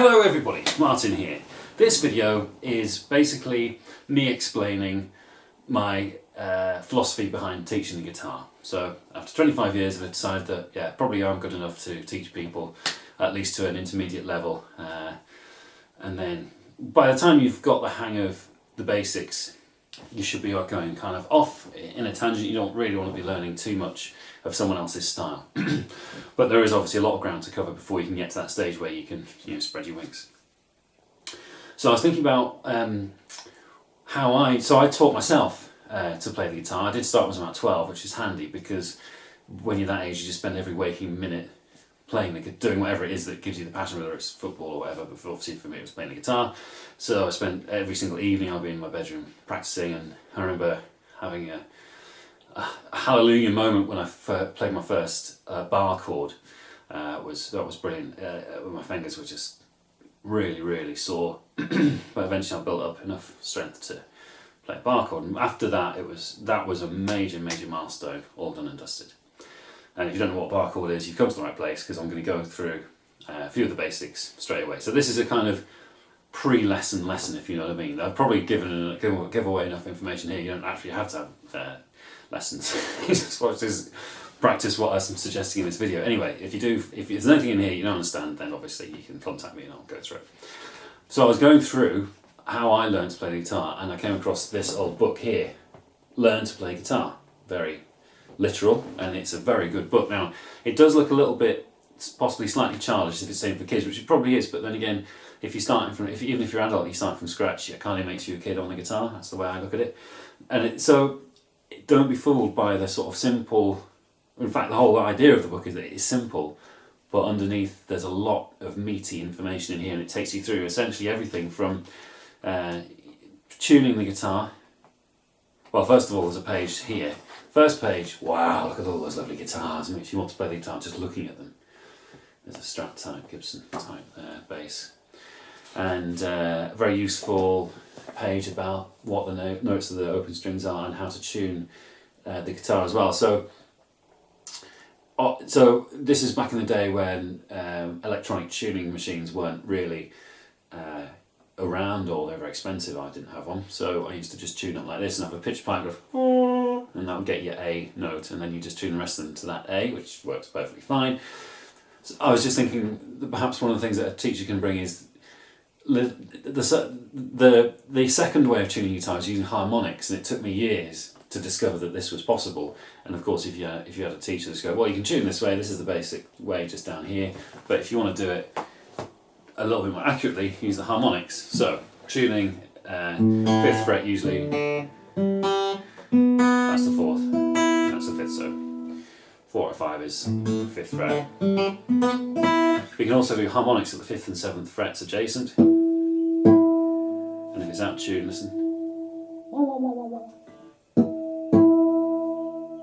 Hello everybody, Martin here. This video is basically me explaining my philosophy behind teaching the guitar. So after 25 years I've decided that yeah, probably I'm good enough to teach people at least to an intermediate level, and then by the time you've got the hang of the basics you should be going kind of off in a tangent. You don't really want to be learning too much of someone else's style. But there is obviously a lot of ground to cover before you can get to that stage where you can, spread your wings. So I was thinking about how I taught myself to play the guitar. I did start when I was about 12, which is handy because when you're that age you just spend every waking minute playing doing whatever it is that gives you the passion, whether it's football or whatever, but obviously for me it was playing the guitar. So I spent every single evening I'd be in my bedroom practicing, and I remember having a hallelujah moment when I played my first bar chord. That was brilliant. My fingers were just really sore, but eventually I built up enough strength to play a bar chord, and after that that was a major milestone, all done and dusted. And if you don't know what bar chord is, you've come to the right place, because I'm going to go through a few of the basics straight away. So this is a kind of pre-lesson, if you know what I mean. I've probably give away enough information here. You don't actually have to have lessons. You just practice what I'm suggesting in this video. Anyway, if there's anything in here you don't understand, then obviously you can contact me and I'll go through it. So I was going through how I learned to play the guitar, and I came across this old book here, Learn to Play Guitar. Very literal, and it's a very good book. Now, it does look a little bit, possibly slightly childish if it's aimed for kids, which it probably is, but then again, if you're starting from, even if you're an adult, you start from scratch, it kind of makes you a kid on the guitar. That's the way I look at it. And so don't be fooled by the sort of simple, in fact the whole idea of the book is that it's simple, but underneath there's a lot of meaty information in here, and it takes you through essentially everything from tuning the guitar. Well, first of all, there's a page here. First page, wow, look at all those lovely guitars. It makes you want to play the guitar just looking at them. There's a Strat type, Gibson type bass. And a very useful page about what the notes of the open strings are and how to tune the guitar as well. So this is back in the day when electronic tuning machines weren't really around, or they're very expensive. I didn't have one, so I used to just tune them like this and have a pitch pipe go, and that would get you A note, and then you just tune the rest of them to that A, which works perfectly fine. So I was just thinking that perhaps one of the things that a teacher can bring is the second way of tuning guitar is using harmonics, and it took me years to discover that this was possible. And of course, if you had a teacher that's go, well, you can tune this way, this is the basic way just down here, but if you want to do it a little bit more accurately, use the harmonics. So tuning 5th fret usually, that's the 4th, that's the 5th, so 4 or 5 is 5th fret. We can also do harmonics at the 5th and 7th frets adjacent, and if it's out of tune, listen,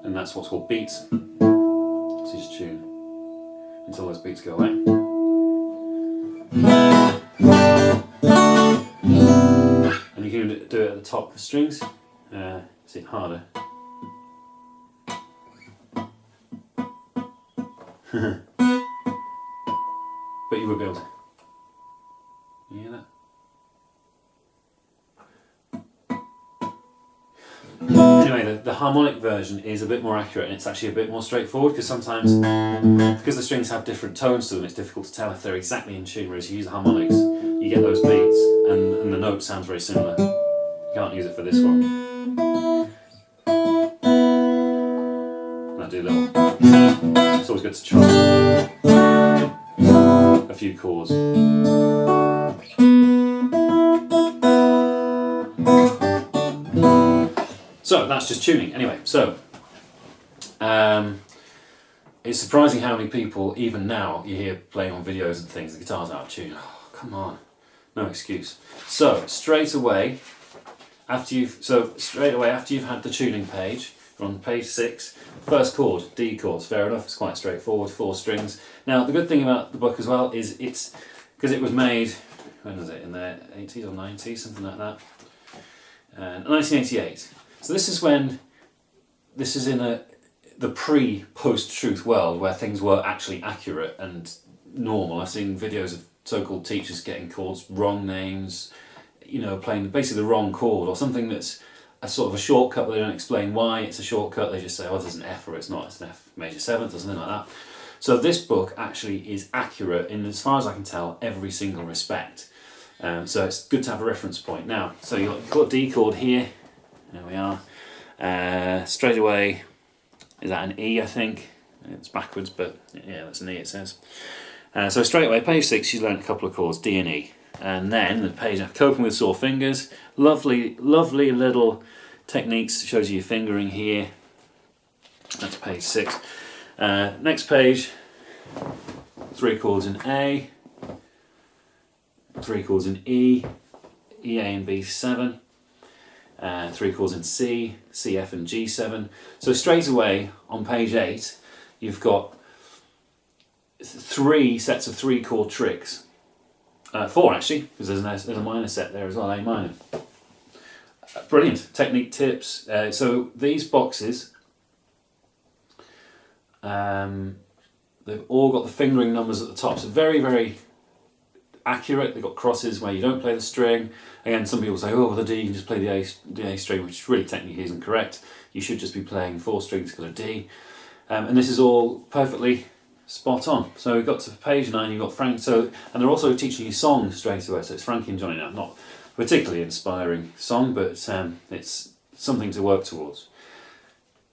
and that's what's called beats. So you just tune until those beats go away. And you can do it at the top of the strings. Is it harder? But you will be able to. You hear that? Anyway, the harmonic version is a bit more accurate, and it's actually a bit more straightforward, because sometimes, because the strings have different tones to them, it's difficult to tell if they're exactly in tune, whereas you use the harmonics, you get those beats, and the note sounds very similar. You can't use it for this one. And I do a little, it's always good to try a few chords. So that's just tuning. Anyway, so it's surprising how many people, even now, you hear playing on videos and things, the guitar's out of tune. Oh, come on, no excuse. So straight away after you've had the tuning page, you're on page 6. First chord, D chords. Fair enough. It's quite straightforward. 4 strings. Now the good thing about the book as well is it's because it was made, when was it, in the 80s or 90s, something like that, 1988. So this is in the pre-post-truth world where things were actually accurate and normal. I've seen videos of so-called teachers getting chords wrong names, you know, playing basically the wrong chord, or something that's a sort of a shortcut, but they don't explain why it's a shortcut. They just say, oh, there's an F, or it's not, it's an F major 7th or something like that. So this book actually is accurate in, as far as I can tell, every single respect. So it's good to have a reference point. Now, so you've got D chord here. There we are. Straight away, is that an E, I think? It's backwards, but yeah, that's an E, it says. So straight away, page 6, you learned a couple of chords, D and E. And then the page, coping with sore fingers. Lovely, lovely little techniques. Shows you your fingering here. That's page 6. Next page, 3 chords in A, 3 chords in E, E, A and B 7, 3 chords in C, C, F and G 7. So straight away on page 8 you've got 3 sets of 3 chord tricks. 4 actually, because there's a minor set there as well, A minor. Brilliant technique tips. So these boxes, they've all got the fingering numbers at the top, so very, very accurate. They've got crosses where you don't play the string. Again, some people say, oh, with a D you can just play the A string, which really technically isn't correct. You should just be playing 4 strings to go to D. And this is all perfectly spot on. So we've got to page 9, you've got Frank, and they're also teaching you songs straight away, so it's Frankie and Johnny now. Not a particularly inspiring song, but it's something to work towards.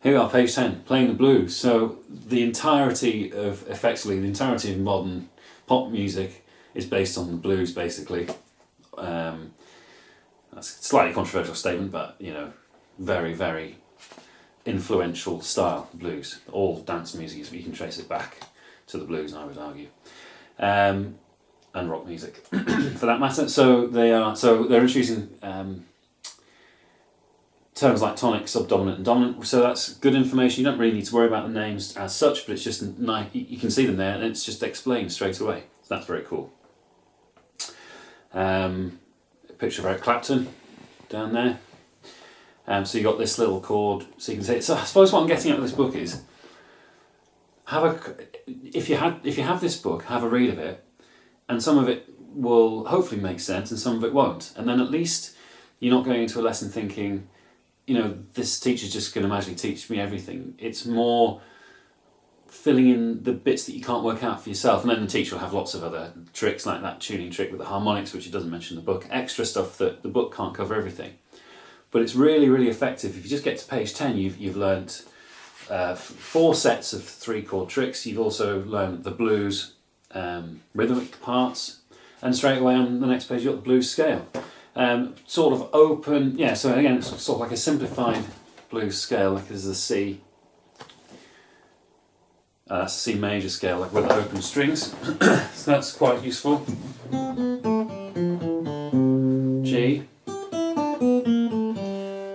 Here we are, page 10, playing the blues. So the entirety of modern pop music is based on the blues, basically. That's a slightly controversial statement, but you know, very, very influential style, blues. All dance music is, you can trace it back to the blues, I would argue, and rock music, for that matter. So they're introducing terms like tonic, subdominant and dominant, so that's good information. You don't really need to worry about the names as such, but it's just nice, you can see them there and it's just explained straight away, so that's very cool. A picture of Eric Clapton down there. So you got this little chord sequence. So I suppose what I'm getting at with this book is, if you have this book, have a read of it, and some of it will hopefully make sense and some of it won't, and then at least you're not going into a lesson thinking, you know, this teacher's just going to magically teach me everything. It's more filling in the bits that you can't work out for yourself, and then the teacher will have lots of other tricks, like that tuning trick with the harmonics, which he doesn't mention in the book, extra stuff that the book can't cover everything. But it's really, really effective. If you just get to page 10, you've learnt 4 sets of 3 chord tricks. You've also learned the blues rhythmic parts, and straight away on the next page you've got the blues scale. Sort of open, yeah, so again it's sort of like a simplified blues scale, like there's the C. That's a C major scale, like with open strings, so that's quite useful. G.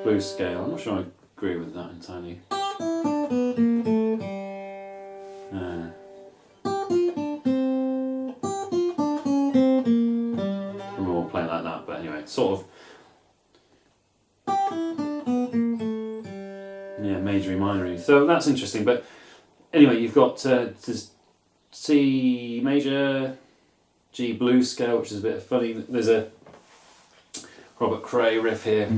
Blues scale, I'm not sure I agree with that entirely. I'm all playing like that, but anyway, sort of. Yeah, major, minor. So that's interesting, but anyway, you've got C major, G blues scale, which is a bit funny. There's a Robert Cray riff here.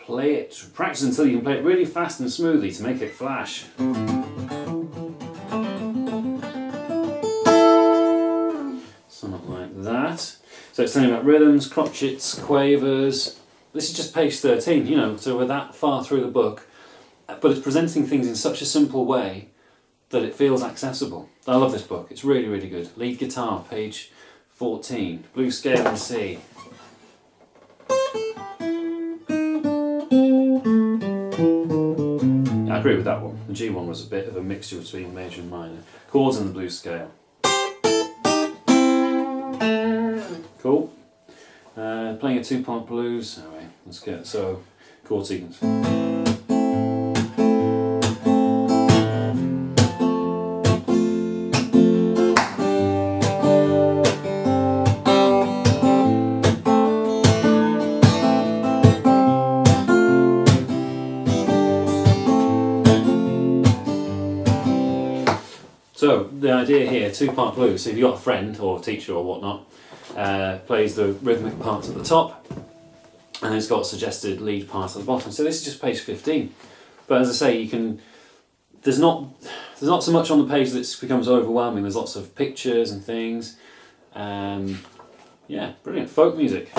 Play it, practice until you can play it really fast and smoothly to make it flash. Something like that. So it's telling about rhythms, crotchets, quavers. This is just page 13, you know, so we're that far through the book, but it's presenting things in such a simple way that it feels accessible. I love this book, it's really, really good. Lead guitar, page 14, blues scale in C. I agree with that one. The G one was a bit of a mixture between major and minor. Chords in the blues scale. Cool. Playing a 2-part blues. Alright, let's get chord sequence. So the idea here, two-part blues. So if you've got a friend or teacher or whatnot, plays the rhythmic parts at the top, and it's got suggested lead parts at the bottom. So this is just page 15. But as I say, you can. There's not so much on the page that becomes overwhelming. There's lots of pictures and things. Yeah, brilliant. Folk music.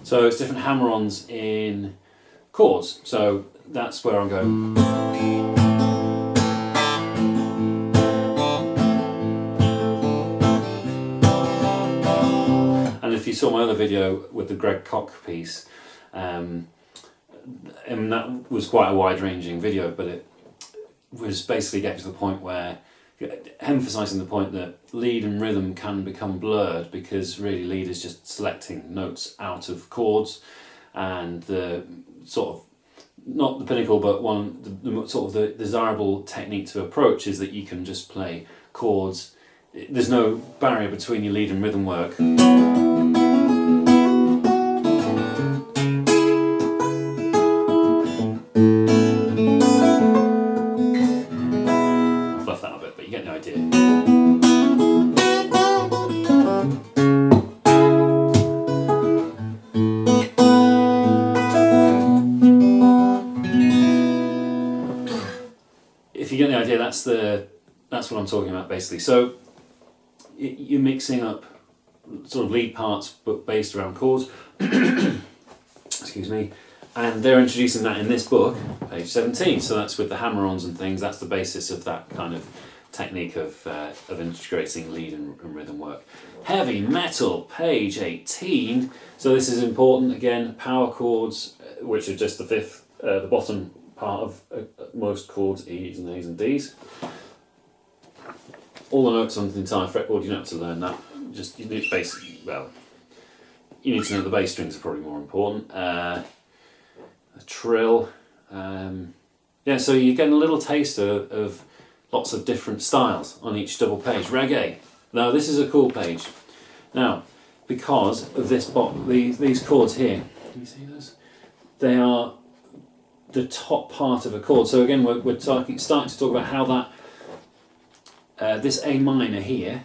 So it's different hammer-ons in chords. So that's where I'm going. And if you saw my other video with the Greg Koch piece, and that was quite a wide-ranging video, but it was basically getting to the point where emphasising the point that lead and rhythm can become blurred, because really lead is just selecting notes out of chords, and the sort of, not the pinnacle, but the sort of the desirable technique to approach is that you can just play chords. There's no barrier between your lead and rhythm work. If you get the idea, that's what I'm talking about basically. So you're mixing up sort of lead parts but based around chords. Excuse me. And they're introducing that in this book, page 17. So that's with the hammer-ons and things. That's the basis of that kind of technique of integrating lead and rhythm work. Heavy metal, page 18. So this is important again. Power chords, which are just the bottom part of most chords, E's and A's and D's. All the notes on the entire fretboard, you don't have to learn that. Just you need you need to know the bass strings are probably more important. A trill. Yeah, so you're getting a little taste of lots of different styles on each double page. Reggae. Now this is a cool page. Now, because of this these chords here, can you see those? They are the top part of a chord. So again, we're starting to talk about how that this A minor here,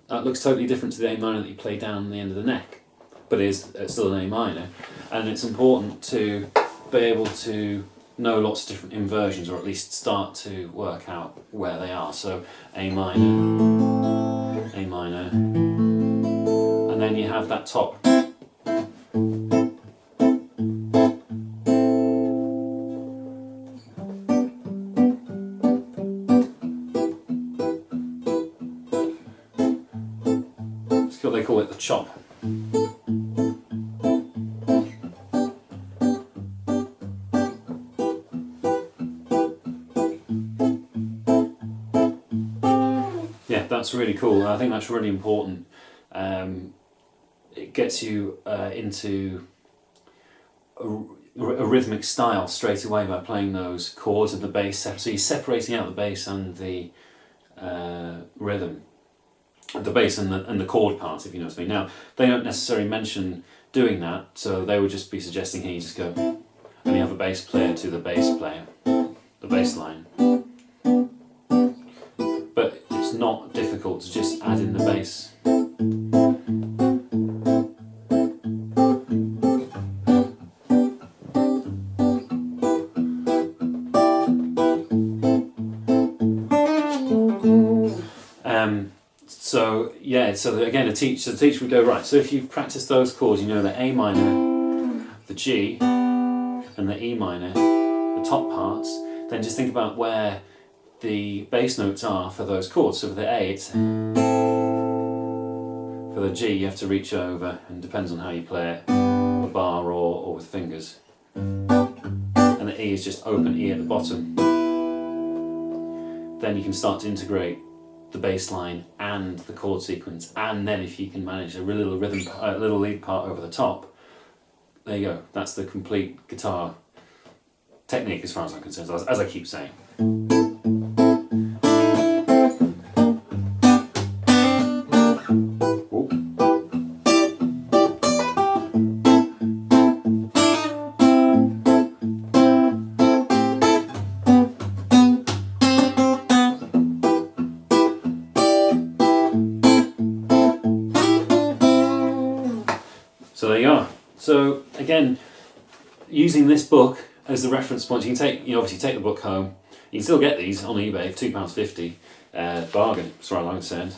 that looks totally different to the A minor that you play down the end of the neck, but it's still an A minor, and it's important to be able to know lots of different inversions, or at least start to work out where they are. So A minor, and then you have that top. They call it the chop. Yeah, that's really cool. I think that's really important. It gets you into a rhythmic style straight away by playing those chords and the bass. So you're separating out the bass and the rhythm. The bass and the chord part, if you know what I mean. Now, they don't necessarily mention doing that, so they would just be suggesting here you just go and you have a bass player to the bass player, the bass line. But it's not difficult to just add in the bass. So yeah, so again, the teacher would go, right, so if you've practiced those chords, you know the A minor, the G, and the E minor, the top parts, then just think about where the bass notes are for those chords. So for the A, it's, for the G, you have to reach over, and it depends on how you play it, a bar or with fingers. And the E is just open E at the bottom. Then you can start to integrate the bass line and the chord sequence, and then if you can manage a little rhythm, little lead part over the top, there you go. That's the complete guitar technique as far as I'm concerned, as I keep saying. So there you are. So again, using this book as the reference point, you can obviously take the book home. You can still get these on eBay for £2.50, bargain as far as I'm concerned.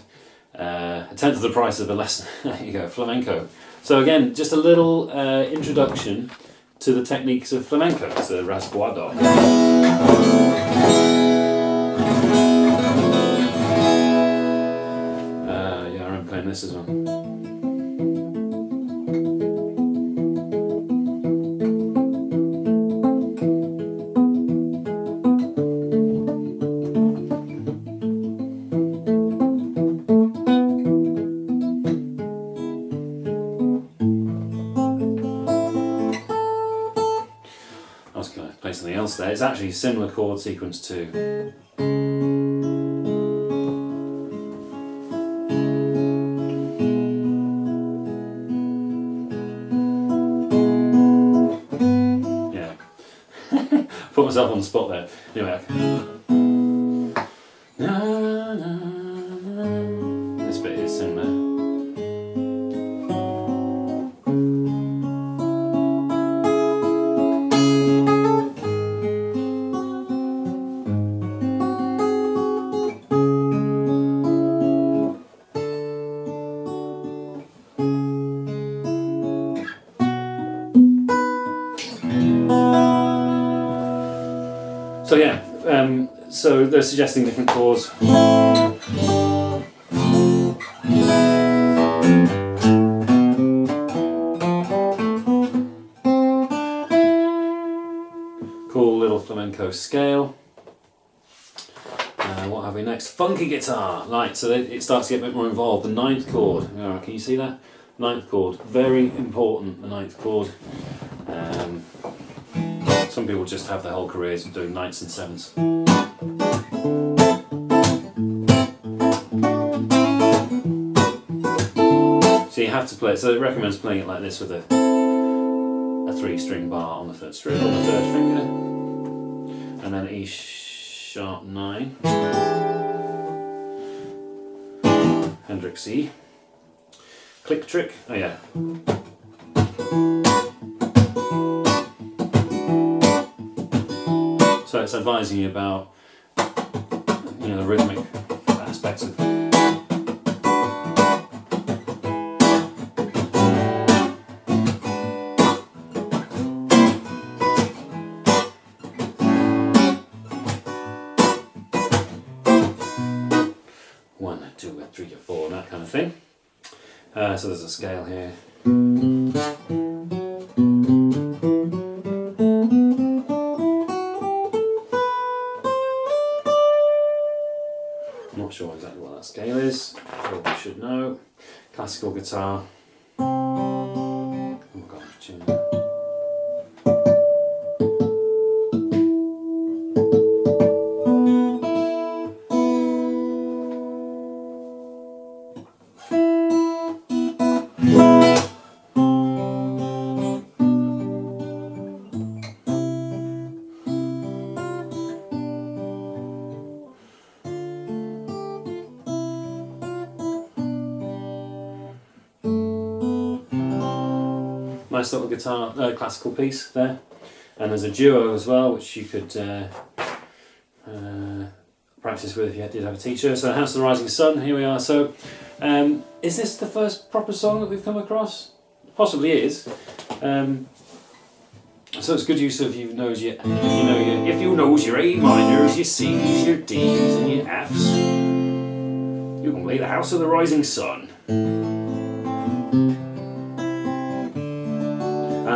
A tenth of the price of a lesson. There you go, flamenco. So again, just a little introduction to the techniques of flamenco. It's a rasguado. Yeah, I remember playing this as well. I was going to play something else there. It's actually a similar chord sequence too. Yeah. Put myself on the spot there. Anyway. This bit is similar. So yeah, so they're suggesting different chords. Cool little flamenco scale. What have we next? Funky guitar. Right, so it starts to get a bit more involved. The ninth chord. Oh, can you see that? Ninth chord. Very important, the ninth chord. Some people just have their whole careers doing ninths and sevens. So you have to play it. So it recommends playing it like this with a 3-string bar on the third string, on the third finger, and then E sharp 9, Hendrix E, click trick. Oh yeah. So it's advising you about, the rhythmic aspects of. One, two, three, four, and that kind of thing. So there's a scale here. Not sure exactly what that scale is. Probably should know. Classical guitar. Oh my god, I've tuned it. Nice little guitar, classical piece there, and there's a duo as well, which you could practice with if you did have a teacher. So, House of the Rising Sun. Here we are. So, is this the first proper song that we've come across? Possibly is. So it's good use of if you knows your A minors, your C's, your D's, and your F's. You can play the House of the Rising Sun.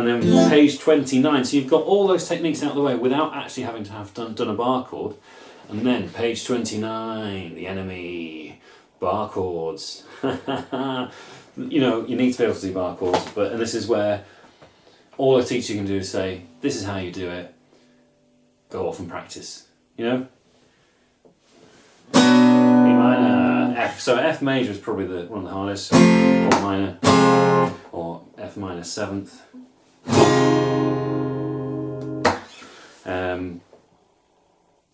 And then page 29, so you've got all those techniques out of the way without actually having to have done a bar chord. And then page 29, the enemy, bar chords. You know, you need to be able to do bar chords, and this is where all a teacher can do is say, this is how you do it, go off and practice, you know? E minor, F. So F major is probably one of the hardest, or minor, or F minor 7th.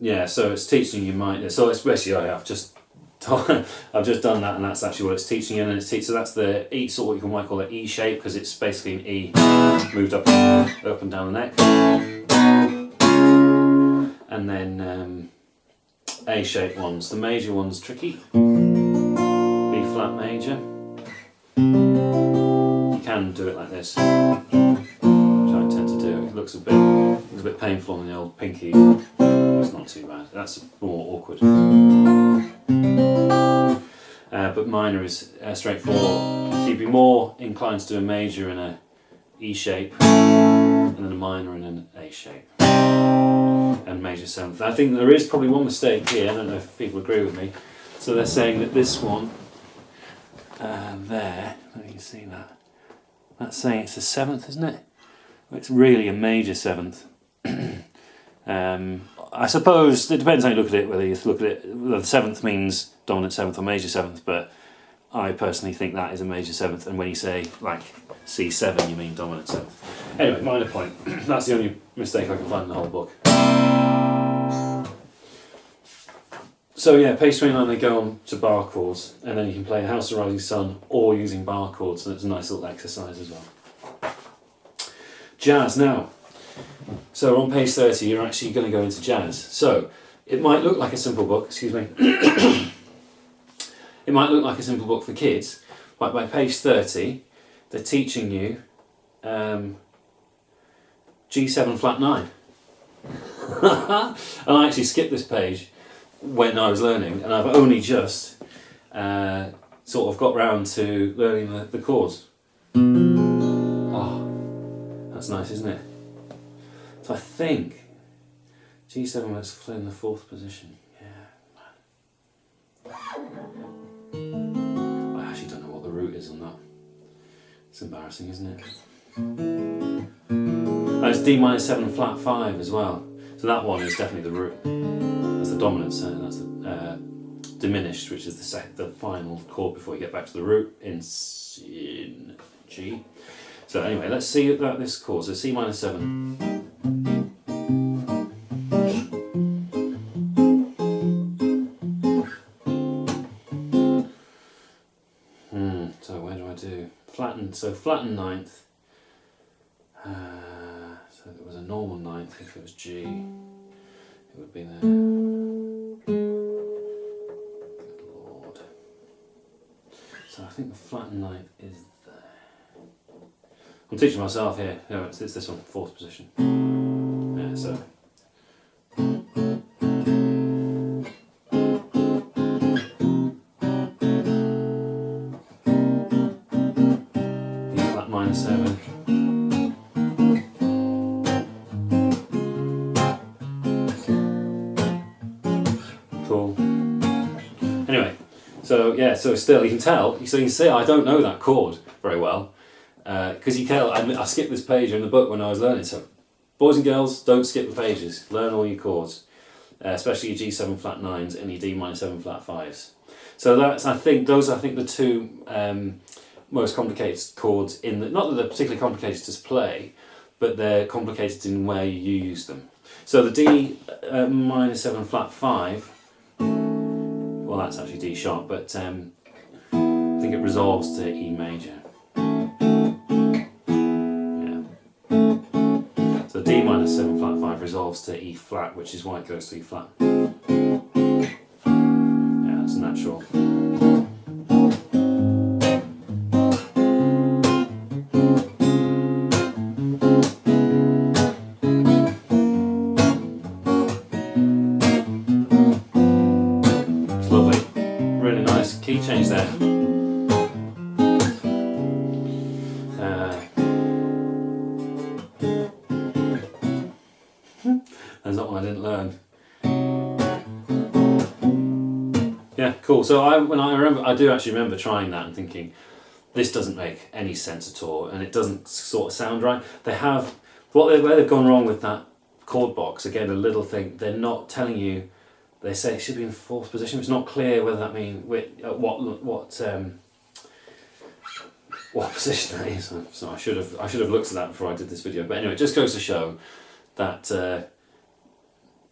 Yeah, so it's teaching you minor. So it's basically I've just done that, and that's actually what it's teaching you. And then so that's the E, sort of what you might call it E shape, because it's basically an E moved up and down the neck. And then A shape ones. The major one's tricky. B flat major. You can do it like this, which I tend to do. It looks a bit painful on the old pinky. It's not too bad. That's more awkward. But minor is straightforward. So you'd be more inclined to do a major in a E shape, and then a minor in an A shape, and major 7th. I think there is probably one mistake here. I don't know if people agree with me. So they're saying that this one there, you can see that. That's saying it's a 7th, isn't it? It's really a major 7th. I suppose it depends how you look at it, whether you look at it, the 7th means dominant 7th or major 7th, but I personally think that is a major 7th, and when you say like C7 you mean dominant 7th. Anyway, minor point. That's the only mistake I can find in the whole book. So yeah, page 29 they go on to bar chords, and then you can play House of Rising Sun or using bar chords, so it's a nice little exercise as well. Jazz now. So on page 30 you're actually going to go into jazz. So it might look like a simple book, excuse me. It might look like a simple book for kids, but by page 30 they're teaching you G7 flat 9. And I actually skipped this page when I was learning, and I've only just sort of got round to learning the chords. Oh, that's nice, isn't it? So I think G7 was in the 4th position. Yeah, man. I actually don't know what the root is on that. It's embarrassing, isn't it? And it's D minor 7 flat 5 as well. So that one is definitely the root. That's the dominant set. That's the diminished, which is the final chord before you get back to the root in G. So anyway, let's see about this chord. So C minor 7. So where do I do? Flatten. So flatten 9th. So if it was a normal 9th, if it was G, it would be there. Good Lord. So I think the flatten 9th is there. I'm teaching myself here. No, it's this one, 4th position. Yeah, so. E flat minor 7. Cool. Anyway, so yeah, so still you can tell, so you can see I don't know that chord very well, because you can. I skipped this page in the book when I was learning. So boys and girls, don't skip the pages. Learn all your chords, especially your G7 flat 9s and your D minor 7 flat 5s. So those are the two most complicated chords in the, not that they're particularly complicated to play, but they're complicated in where you use them. So the D minor 7 flat 5. Well, that's actually D sharp, but I think it resolves to E major. Yeah. So D minor 7 flat 5 resolves to E flat, which is why it goes to E flat. Yeah, that's natural. Key change there. Yeah, cool. So I do actually remember trying that and thinking, this doesn't make any sense at all, and it doesn't sort of sound right. Where they've gone wrong with that chord box, again, a little thing, they're not telling you, they say it should be in fourth position. It's not clear whether that means what position that is. So I should have looked at that before I did this video. But anyway, it just goes to show that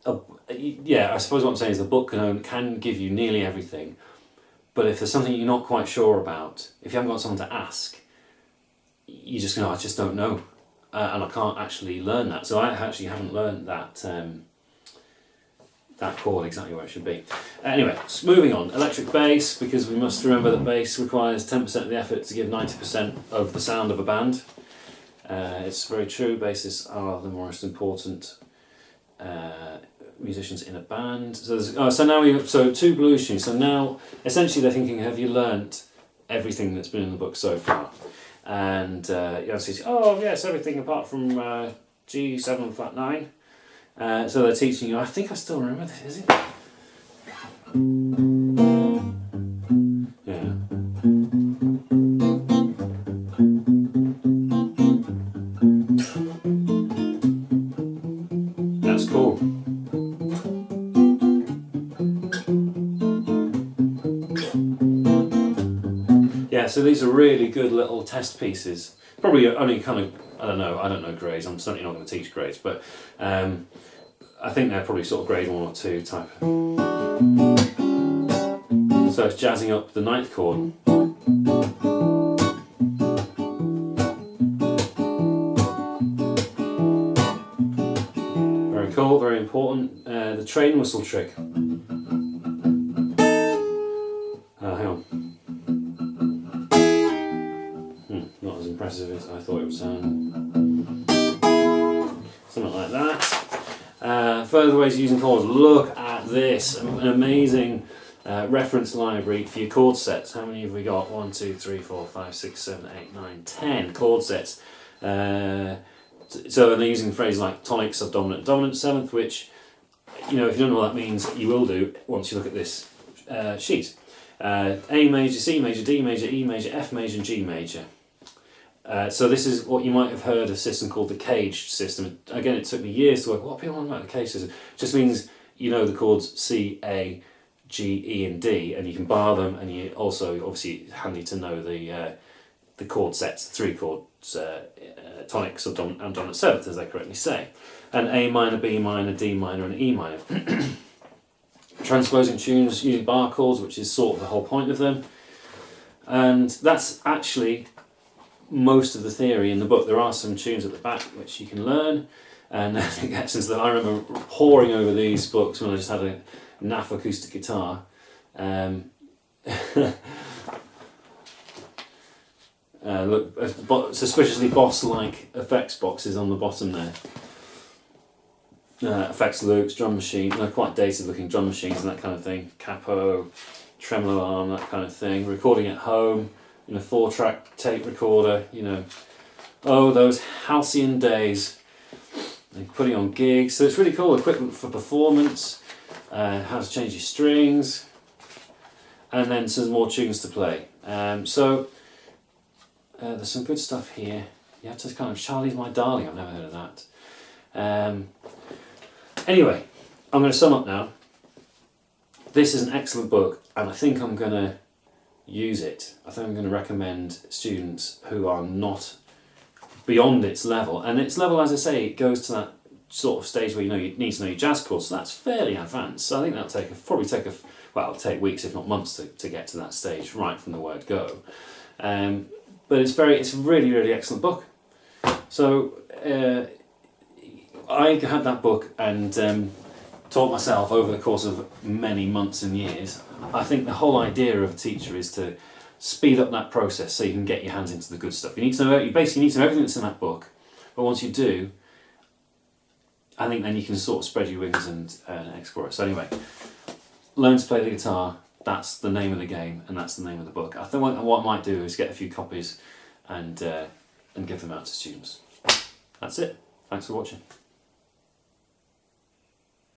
I suppose what I'm saying is the book can give you nearly everything, but if there's something you're not quite sure about, if you haven't got someone to ask, you just go, I just don't know, and I can't actually learn that. So I actually haven't learned that chord exactly where it should be. Anyway, moving on. Electric bass, because we must remember that bass requires 10% of the effort to give 90% of the sound of a band. It's very true. Bassists are the most important musicians in a band. So two blues tunes. So now essentially they're thinking, have you learnt everything that's been in the book so far? And you know, say, oh yes, everything apart from G7 flat 9. So they're teaching you. I think I still remember this. Is it? Yeah. That's cool. Yeah, so these are really good little test pieces. Probably only kind of, I don't know grades. I'm certainly not going to teach grades, but I think they're probably sort of grade 1 or 2 type. So it's jazzing up the 9th chord. Very cool, very important. The train whistle trick. Hang on. Not as impressive as I thought it would sound. Something like that. Further ways of using chords. Look at this. An amazing reference library for your chord sets. How many have we got? 1, 2, 3, 4, 5, 6, 7, 8, 9, 10 chord sets. So they're using phrases like tonic, subdominant, dominant 7th, which, you know, if you don't know what that means, you will do once you look at this sheet. A major, C major, D major, E major, F major and G major. So this is what you might have heard of a system called the caged system. Again, it took me years to work. What people want about the caged system? It just means you know the chords C, A, G, E and D, and you can bar them, and you also, obviously, handy to know the chord sets, the 3 chords, tonic, subdominant and dominant 7th, as they correctly say. And A minor, B minor, D minor and E minor. Transposing tunes using bar chords, which is sort of the whole point of them. And that's actually most of the theory in the book. There are some tunes at the back which you can learn, and it gets into I remember poring over these books when I just had a naff acoustic guitar. Look, suspiciously Boss-like effects boxes on the bottom there. Effects loops, drum machine, quite dated looking drum machines and that kind of thing. Capo, tremolo arm, that kind of thing. Recording at home, 4-track tape recorder, Oh, those halcyon days. And putting on gigs. So it's really cool. Equipment for performance, how to change your strings, and then some more tunes to play. So there's some good stuff here. You have to kind of, Charlie's My Darling, I've never heard of that. Anyway, I'm going to sum up now. This is an excellent book, and I think I'm going to use it. I think I'm going to recommend students who are not beyond its level. And its level, as I say, it goes to that sort of stage where you need to know your jazz chords, so that's fairly advanced. So I think that'll it'll take weeks, if not months, to get to that stage right from the word go. But it's a really, really excellent book. So I had that book and taught myself over the course of many months and years. I think the whole idea of a teacher is to speed up that process so you can get your hands into the good stuff. You basically need to know everything that's in that book, but once you do, I think then you can sort of spread your wings and explore it. So anyway, learn to play the guitar. That's the name of the game, and that's the name of the book. I think what I might do is get a few copies and give them out to students. That's it. Thanks for watching.